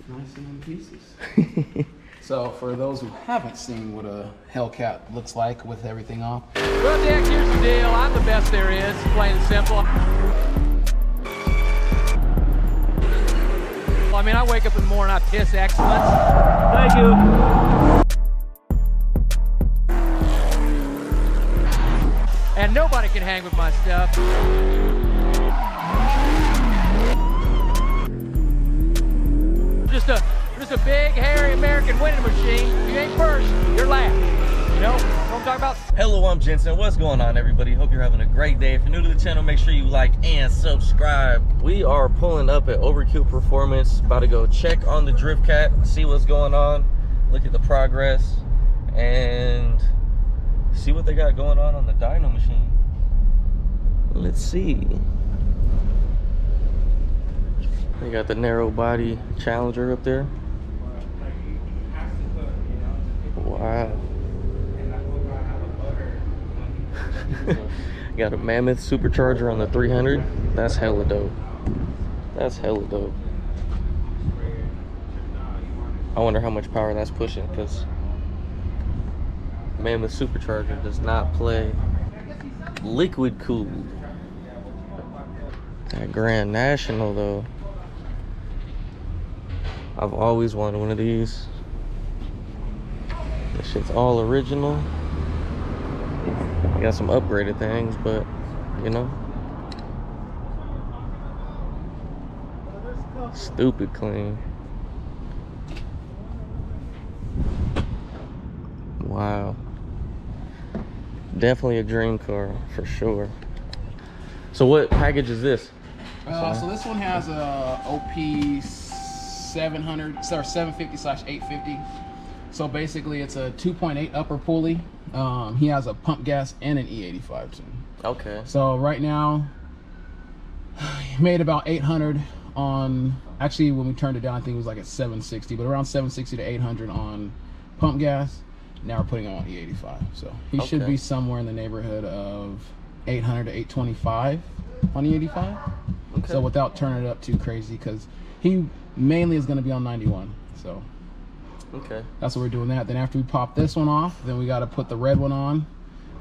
Nice and in pieces. So for those who haven't seen what a Hellcat looks like with everything off. Well, Dick, here's the deal. I'm the best there is, plain and simple. I mean, I wake up in the morning, I piss excellence. Thank you. And nobody can hang with my stuff. Just a big, hairy American winning machine. If you ain't first, you're last. You know what I'm talking about? Hello, I'm Jensen. What's going on, everybody? Hope you're having a great day. If you're new to the channel, make sure you like and subscribe. We are pulling up at Overkill Performance. About to go check on the Drift Cat, see what's going on, look at the progress, and see what they got going on the dyno machine. Let's see. They got the narrow body Challenger up there. Wow. Got a Mammoth supercharger on the 300. That's hella dope. That's hella dope. I wonder how much power that's pushing, because Mammoth supercharger does not play. Liquid cooled. That Grand National though, I've always wanted one of these. This shit's all original. Got some upgraded things, but you know, stupid clean. Wow. Definitely a dream car for sure. So what package is this? So this one has a OP 700 or 750/850. So basically it's a 2.8 upper pulley. He has a pump gas and an E85 too. Okay. So right now he made about 800 on, actually when we turned it down I think it was like at 760, but around 760 to 800 on pump gas. Now we're putting him on E85, so he should be somewhere in the neighborhood of 800 to 825 on E85. Okay. So without turning it up too crazy, because he mainly is going to be on 91. So okay, that's what we're doing. That then after we pop this one off, then we got to put the red one on,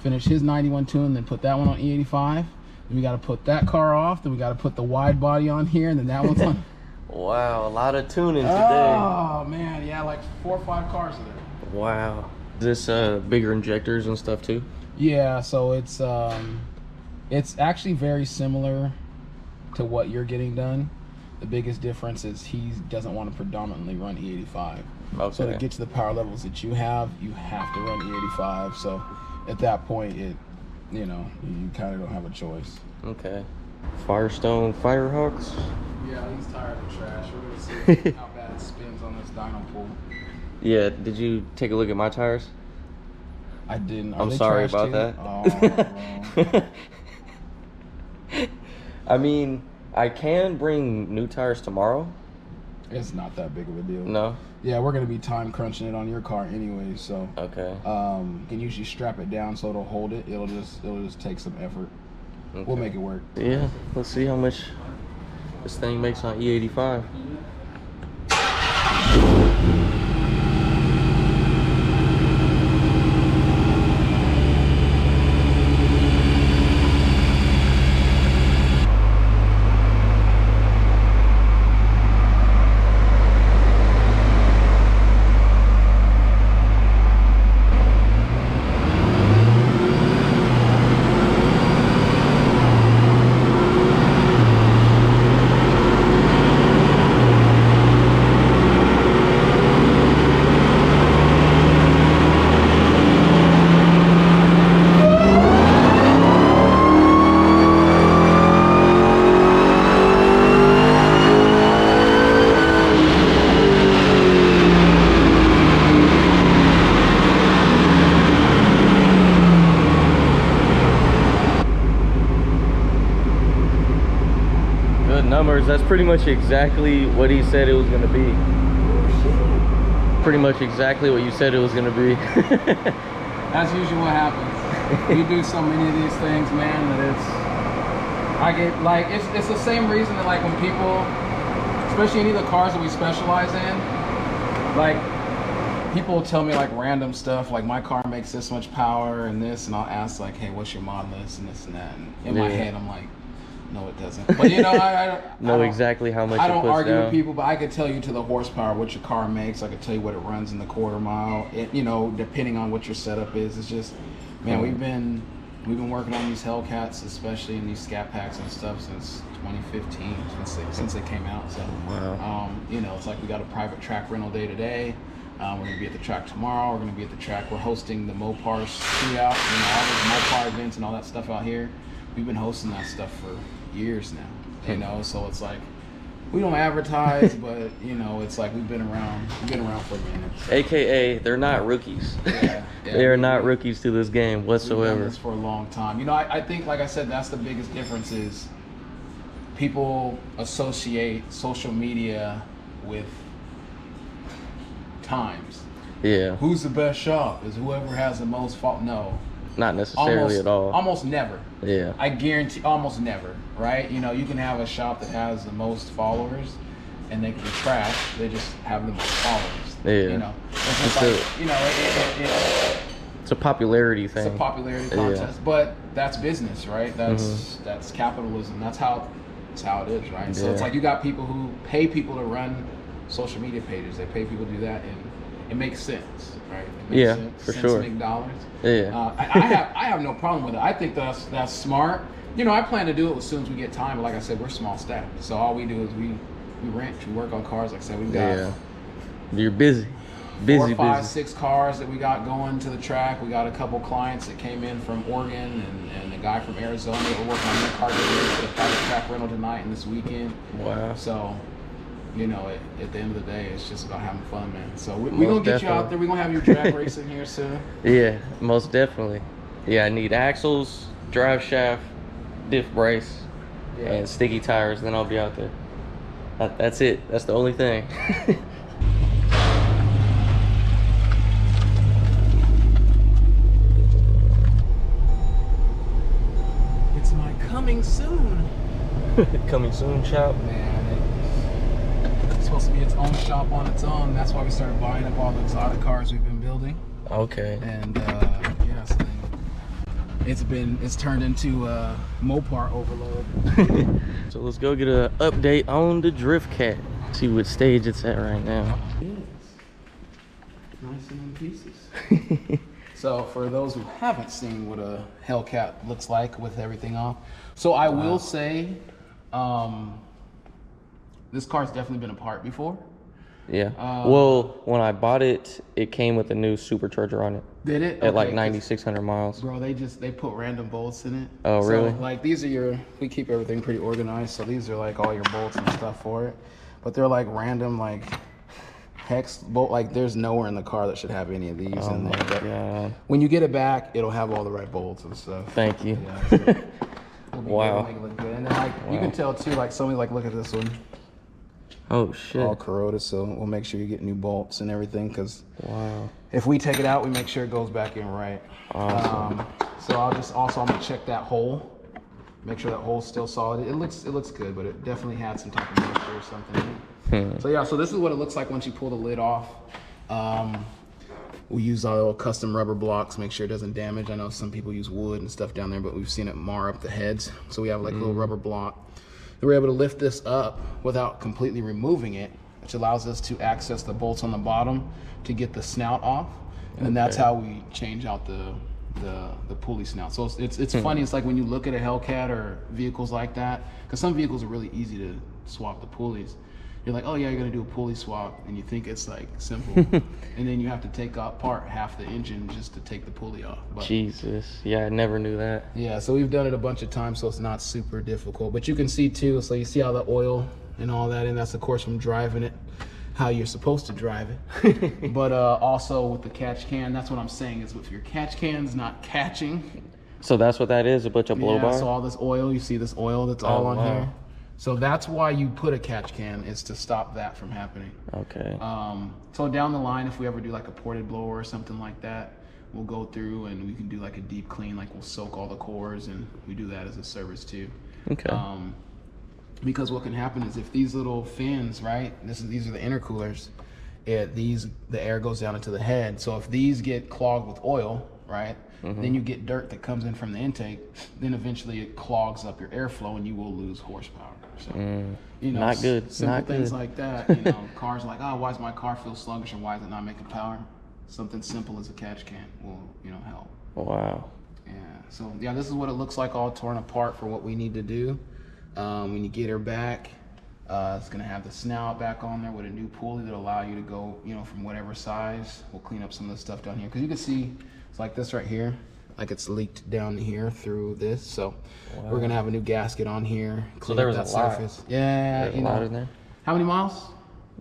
finish his 91 tune, then put that one on E85. Then we got to put that car off, then we got to put the wide body on here, and then that one's on. Wow, a lot of tuning today. Oh man, yeah, like 4 or 5 cars in there. Wow. Is this bigger injectors and stuff too? Yeah, so it's actually very similar to what you're getting done. The biggest difference is he doesn't want to predominantly run E85. Okay. So to get to the power levels that you have to run E85. So at that point, you kind of don't have a choice. Okay. Firestone Firehawks. Yeah, these tires are trash. We're gonna see how bad it spins on this dyno pool. Yeah, did you take a look at my tires? I didn't. I'm sorry about that. Oh, I mean, I can bring new tires tomorrow. It's not that big of a deal. No? Yeah, we're going to be time crunching it on your car anyway, so. Okay. You can usually strap it down so it'll hold it. It'll just take some effort. Okay. We'll make it work. Yeah, let's see how much this thing makes on E85. Numbers. That's pretty much exactly what he said it was going to be. Pretty much exactly what you said it was going to be. That's usually what happens. We do so many of these things, man, that I get like, it's the same reason that like when people especially any of the cars that we specialize in, like people will tell me like random stuff, like my car makes this much power and this, and I'll ask like, hey, what's your mod list and this and that, and in my head I'm like, no, it doesn't. But you know, I know exactly how much. I don't it puts argue down with people, but I could tell you to the horsepower what your car makes. I could tell you what it runs in the quarter mile. It, you know, depending on what your setup is. It's just, man, we've been working on these Hellcats, especially in these scat packs and stuff, since 2015, since they came out. So, you know, it's like we got a private track rental day today. We're gonna be at the track tomorrow. We're gonna be at the track. We're hosting the Mopar shootout, you know, all those Mopar events and all that stuff out here. We've been hosting that stuff for years now, you know. So it's like we don't advertise, but you know, it's like we've been around for a minute. AKA, they're not rookies. Yeah, they are not rookies to this game whatsoever. We've done this for a long time. You know, I think, like I said, that's the biggest difference is people associate social media with times. Yeah. Who's the best shop? Is whoever has the most fault? No. Not necessarily at all. Almost never. Yeah. I guarantee almost never, right? You know, you can have a shop that has the most followers and they can be trash. They just have the most followers. Yeah. You know, it's just like, you know, it's a popularity thing. It's a popularity contest, but that's business, right? That's capitalism. That's how it is, right? So it's like you got people who pay people to run social media pages. They pay people to do that, and it makes sense, right? It makes sense. For sense sure. To make dollars. Yeah. I have no problem with it. I think that's smart. You know, I plan to do it as soon as we get time. But like I said, we're small staff, so all we do is we rent. We work on cars. Like I said, we've got. Yeah. You're busy. 4, 5, 6 cars that we got going to the track. We got a couple clients that came in from Oregon and a guy from Arizona that we're working on their car for the private track rental tonight and this weekend. Wow. So, you know, at the end of the day, it's just about having fun, man. So we're going to get you out there. We're going to have your drag racing here soon. Yeah, most definitely. Yeah, I need axles, drive shaft, diff brace, and sticky tires. Then I'll be out there. That's it. That's the only thing. It's my coming soon. Coming soon shop. Man, it's supposed to be its own shop on its own. That's why we started buying up all the exotic cars we've been building. Okay. And yeah, so it's turned into Mopar overload. So let's go get an update on the Drift Cat. See what stage it's at right now. Yes. Nice and in pieces. So for those who haven't seen what a Hellcat looks like with everything off, so I will say, this car's definitely been apart before. Yeah. Well, when I bought it, it came with a new supercharger on it. Did it? At like 9,600 miles. Bro, they put random bolts in it. Oh, really? So, like these are we keep everything pretty organized, so these are like all your bolts and stuff for it. But they're like random like hex bolt, like there's nowhere in the car that should have any of these in there. But God. when you get it back, it'll have all the right bolts and stuff. Thank you. Yeah, so Wow. Make it look good. And then like you can tell too, like somebody like look at this one. Oh shit. All corroded, so we'll make sure you get new bolts and everything, because Wow. if we take it out, we make sure it goes back in right. Awesome. So I'm gonna check that hole, make sure that hole's still solid. It looks good, but it definitely had some type of moisture or something. So yeah, so this is what it looks like once you pull the lid off. We use our custom rubber blocks, make sure it doesn't damage. I know some people use wood and stuff down there, but we've seen it mar up the heads. So we have like a little rubber block. We're able to lift this up without completely removing it, which allows us to access the bolts on the bottom to get the snout off. And then that's how we change out the pulley snout. So it's funny, it's like when you look at a Hellcat or vehicles like that, because some vehicles are really easy to swap the pulleys. You're like, oh yeah, you're gonna do a pulley swap, and you think it's like simple, and then you have to take apart half the engine just to take the pulley off. But, Jesus, yeah, I never knew that. yeah, so we've done it a bunch of times, so it's not super difficult. But you can see too, so you see how the oil and all that, and that's of course from driving it how you're supposed to drive it. But also with the catch can, that's what I'm saying, is if your catch can's not catching. So that's what that is, a bunch of blow bar? Yeah, so all this oil, you see this oil that's all on here. So that's why you put a catch can, is to stop that from happening. Okay. So down the line, if we ever do like a ported blower or something like that, we'll go through and we can do like a deep clean, like we'll soak all the cores, and we do that as a service too. Okay. because what can happen is if these little fins, right, these are the intercoolers, the air goes down into the head. So if these get clogged with oil, right, then you get dirt that comes in from the intake, then eventually it clogs up your airflow and you will lose horsepower. So, you know, not good. Simple not things good. like that. You know, cars like, oh, why does my car feel sluggish, or why is it not making power? Something simple as a catch can will, you know, help. Wow. Yeah. So yeah, this is what it looks like all torn apart for what we need to do. When you get her back, it's gonna have the snout back on there with a new pulley that'll allow you to go, you know, from whatever size. We'll clean up some of the stuff down here because you can see it's like this right here, like it's leaked down here through this. So we're gonna have a new gasket on here. So there was that a lot. Surface. Yeah, There's a lot in there. How many miles?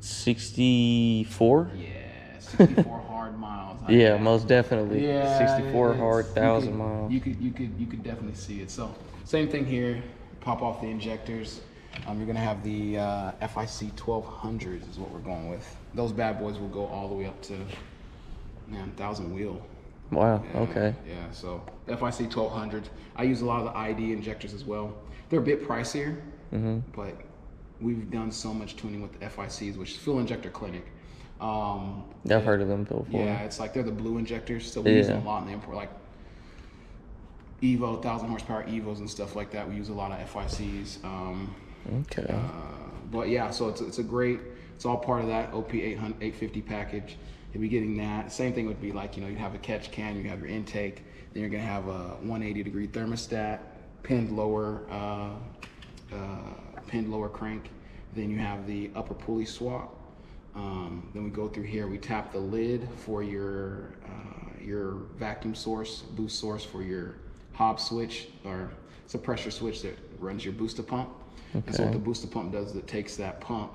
64. Yeah, 64 hard miles. Yeah, most definitely. Yeah, 64 it hard, is. 1,000 miles. You could definitely see it. So same thing here. Pop off the injectors. You're gonna have the FIC 1200s is what we're going with. Those bad boys will go all the way up to 1,000 wheel. Wow. Yeah, Okay. Yeah. So FIC 1200s. I use a lot of the ID injectors as well. They're a bit pricier, but we've done so much tuning with the FICs, which is Fuel Injector Clinic. I've heard of them before. Yeah, it's like they're the blue injectors, so we use them a lot in the import, like Evo, 1,000 horsepower Evos and stuff like that. We use a lot of FICs. Okay. But yeah, so it's a great, it's all part of that OP 850 package. You'll be getting that. Same thing would be like, you know, you'd have a catch can, you have your intake, then you're gonna have a 180-degree thermostat, pinned lower crank. Then you have the upper pulley swap. Then we go through here, we tap the lid for your vacuum source, boost source for your hob switch, or it's a pressure switch that runs your booster pump. And so what the booster pump does is it takes that pump,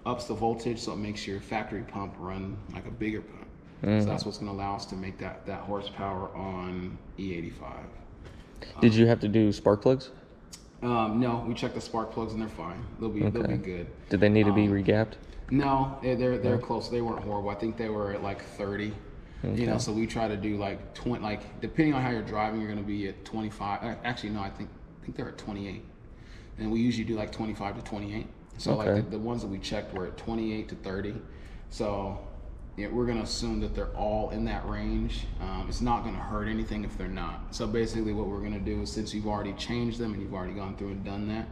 ups the voltage, so it makes your factory pump run like a bigger pump. So that's what's gonna allow us to make that horsepower on E85. Did you have to do spark plugs? No, we checked the spark plugs and they're fine. They'll be good. Did they need to be regapped? No, they're close. They weren't horrible. I think they were at like 30. You know, so we try to do like 20. Like depending on how you're driving, you're gonna be at 25. Actually, no, I think they're at 28. And we usually do like 25 to 28. So like the ones that we checked were at 28 to 30. So yeah, we're gonna assume that they're all in that range. It's not gonna hurt anything if they're not. So basically what we're gonna do is, since you've already changed them and you've already gone through and done that,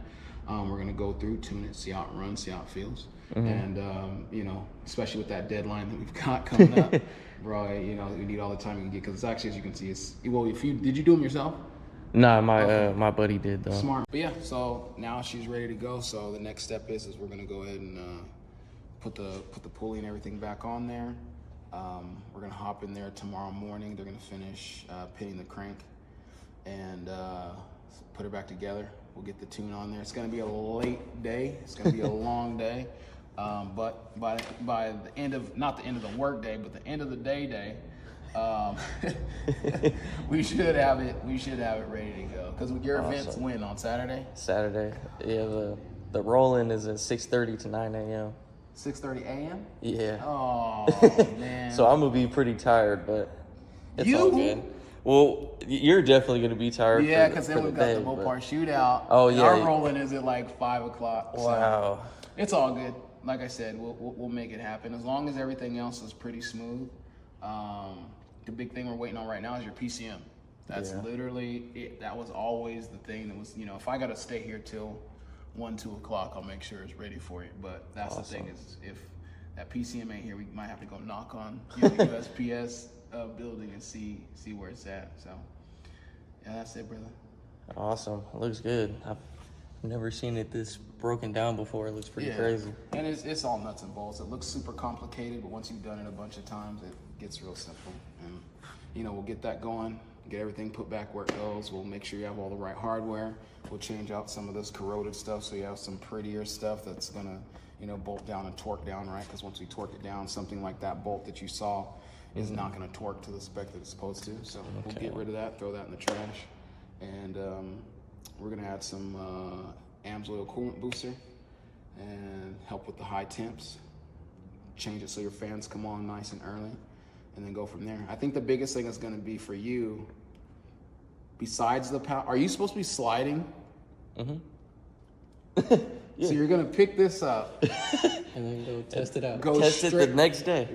we're gonna go through, tune it, see how it runs, see how it feels. And you know, especially with that deadline that we've got coming up, bro, you know, we need all the time we can get, because it's actually, as you can see, it's, well, did you do them yourself? Nah, my buddy did though. Smart. But yeah, so now she's ready to go. So the next step is we're gonna go ahead and put the pulley and everything back on there. We're gonna hop in there tomorrow morning. They're gonna finish pinning the crank and put her back together. We'll get the tune on there. It's gonna be a late day. It's gonna be a long day. But by the end of, not the end of the work day, but the end of the day, we should have it ready to go. Because your events when on Saturday? Saturday. Yeah, the roll-in is at 6:30 to 9 a.m. 6:30 a.m. Yeah. Oh man. So I'm gonna be pretty tired, but it's all good. Well, you're definitely gonna be tired. Yeah, because then we've got the Mopar shootout. Oh yeah. Our rolling is at like 5 o'clock. Wow. So it's all good. Like I said, we'll make it happen as long as everything else is pretty smooth. The big thing we're waiting on right now is your PCM. That's literally it. That was always the thing that was, you know, if I got to stay here till 1, 2 o'clock, I'll make sure it's ready for you. But that's the thing is, if that PCM ain't here, we might have to go knock on the USPS building and see where it's at. So yeah, that's it, brother. Awesome. It looks good. I've never seen it this broken down before. It looks pretty crazy. And it's all nuts and bolts. It looks super complicated, but once you've done it a bunch of times, it gets real simple. And you know, we'll get that going, get everything put back where it goes. We'll make sure you have all the right hardware. We'll change out some of this corroded stuff so you have some prettier stuff that's gonna, you know, bolt down and torque down, right? Because once we torque it down, something like that bolt that you saw is not gonna torque to the spec that it's supposed to. So we'll get rid of that, throw that in the trash. And we're gonna add some AMS oil coolant booster and help with the high temps. Change it so your fans come on nice and early, and then go from there. I think the biggest thing is gonna be for you, besides the power, are you supposed to be sliding? So you're gonna pick this up And then go test it out. go Test it the next day.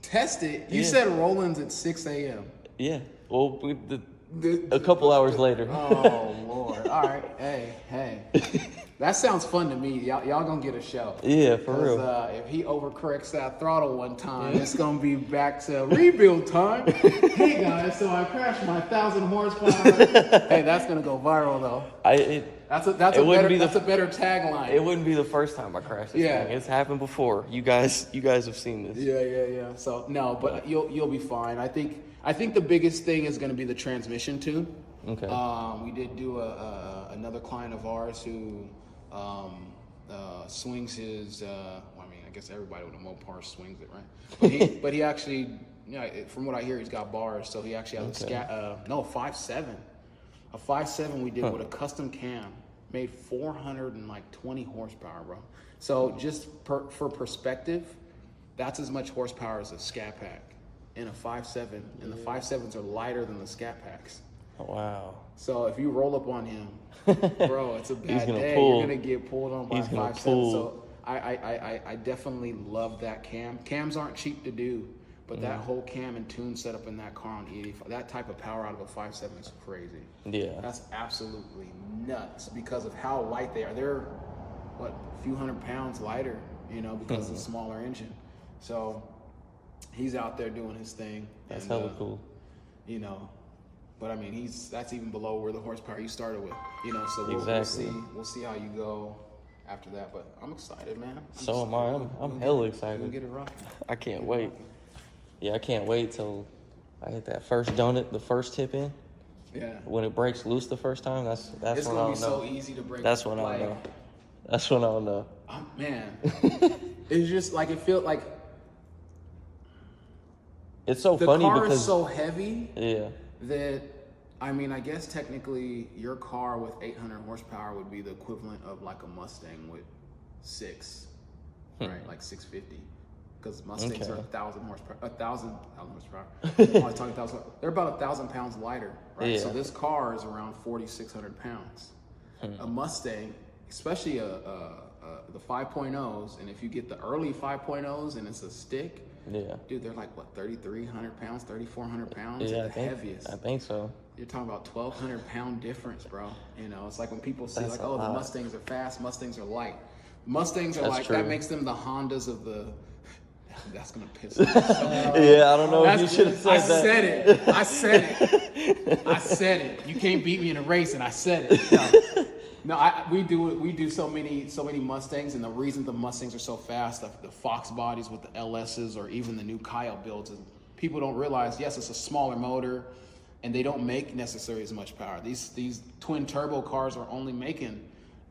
Test it. You Yeah. said roll-ins at 6 a.m. Yeah. Well, a couple hours later. Oh Lord! All right, hey, that sounds fun to me. Y'all gonna get a show. Yeah, for real. If he overcorrects that throttle one time, it's gonna be back to rebuild time. Hey guys, so I crashed my 1,000 horsepower. Hey, that's gonna go viral though. That's a better tagline. It wouldn't be the first time I crashed this Yeah. thing. It's happened before. You guys have seen this. Yeah. So no, but you'll be fine. I think the biggest thing is going to be the transmission tune. Okay. We did do another client of ours who swings his. I guess everybody with a Mopar swings it, right? But he actually, from what I hear, he's got bars. So he actually has a 5.7. A 5.7 we did with a custom cam, made 420 horsepower, bro. So just for perspective, that's as much horsepower as a Scat Pack in a 5.7, and the 5.7s are lighter than the Scat Packs. Oh, wow. So if you roll up on him, bro, it's a bad day. Pull. You're gonna get pulled on by a 5.7. So I definitely love that cam. Cams aren't cheap to do. But that whole cam and tune setup in that car on E85, that type of power out of a 5.7 is crazy. Yeah. That's absolutely nuts because of how light they are. They're, a few hundred pounds lighter, because of the smaller engine. So he's out there doing his thing. That's hella cool. But I mean, that's even below where the horsepower you started with, so we'll see how you go after that. But I'm excited, man. So am I. I'm hella excited. We'll get it rocking. I can't wait. Yeah, I can't wait till I hit that first donut, the first tip in. Yeah. When it breaks loose the first time, that's it's when I'll know. It's gonna be so easy to break. That's when I'll know. That's when I'll know. Man, it's just like it feels like it's so the funny car because is so heavy. Yeah. That I guess technically your car with 800 horsepower would be the equivalent of like a Mustang with 6, right? Like 650. Because Mustangs are 1,000 horsepower. 1,000 horsepower. I'm talking 1,000. They're about 1,000 pounds lighter, right? Yeah. So this car is around 4,600 pounds. A Mustang, especially the 5.0s, and if you get the early 5.0s and it's a stick, dude, they're like 3,300 pounds, 3,400 pounds. Yeah, at the heaviest. I think so. You're talking about 1,200 pound difference, bro. It's like when people say That's the Mustangs are fast, Mustangs are light. Mustangs are that makes them the Hondas of the. That's gonna piss me off. Yeah, I don't know if you should have said that. I said it. You can't beat me in a race, and I said it. We do so many Mustangs, and the reason the Mustangs are so fast, the Fox bodies with the LSs, or even the new Kyle builds, is people don't realize. Yes, it's a smaller motor, and they don't make necessarily as much power. These twin turbo cars are only making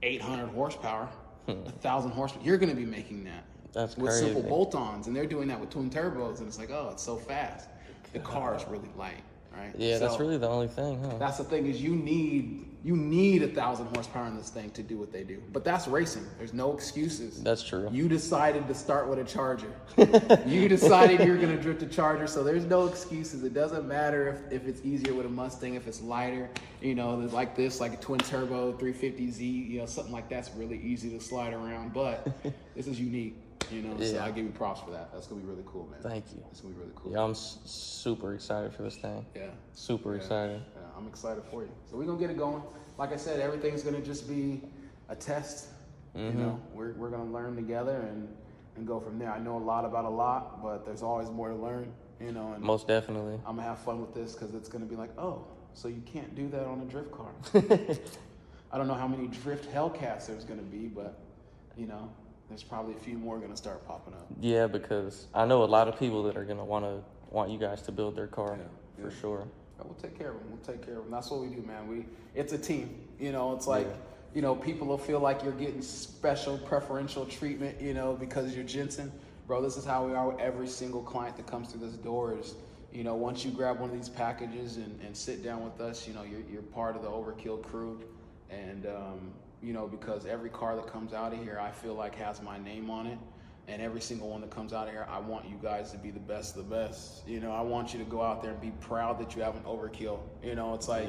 800 horsepower, 1,000 horsepower. You're gonna be making that. That's with crazy. simple bolt-ons, and they're doing that with twin turbos, and it's like, it's so fast. The car is really light, right? Yeah, so that's really the only thing, huh? that's the thing, is you need 1,000 horsepower in this thing to do what they do. But that's racing. There's no excuses. That's true. You decided to start with a Charger. You decided you're gonna drift a Charger, so there's no excuses. It doesn't matter if it's easier with a Mustang, if it's lighter, like this, like a twin turbo 350Z, something like that's really easy to slide around. But this is unique. So I give you props for that. That's gonna be really cool, man. Thank you. It's gonna be really cool. Yeah, I'm super excited for this thing. Yeah. Super excited. Yeah, I'm excited for you. So we're gonna get it going. Like I said, everything's gonna just be a test. We're gonna learn together and go from there. I know a lot about a lot, but there's always more to learn. And most definitely. I'm gonna have fun with this because it's gonna be like, so you can't do that on a drift car. I don't know how many drift Hellcats there's gonna be, but there's probably a few more going to start popping up. Yeah, because I know a lot of people that are going to want you guys to build their car, for sure. We'll take care of them. That's what we do, man. It's a team. It's like, people will feel like you're getting special preferential treatment, because you're Jensen. Bro, this is how we are with every single client that comes through this door is, once you grab one of these packages and sit down with us, you're part of the Overkill crew. And, because every car that comes out of here, I feel like has my name on it. And every single one that comes out of here, I want you guys to be the best of the best. I want you to go out there and be proud that you have an Overkill. It's like,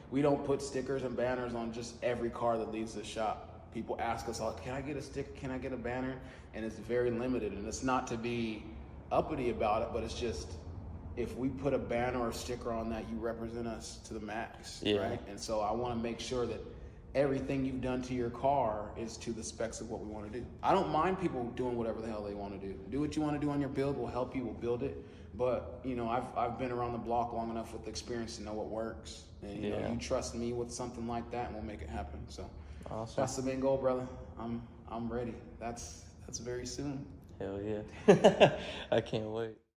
we don't put stickers and banners on just every car that leaves the shop. People ask us all, can I get a sticker? Can I get a banner? And it's very limited. And it's not to be uppity about it, but it's just, if we put a banner or a sticker on that, you represent us to the max, right? And so I want to make sure that everything you've done to your car is to the specs of what we want to do. I don't mind people doing whatever the hell they want to do. Do what you want to do on your build. We'll help you. We'll build it. But, you know, I've been around the block long enough with experience to know what works. And, you know, you trust me with something like that and we'll make it happen. So that's the main goal, brother. I'm ready. That's very soon. Hell yeah. I can't wait.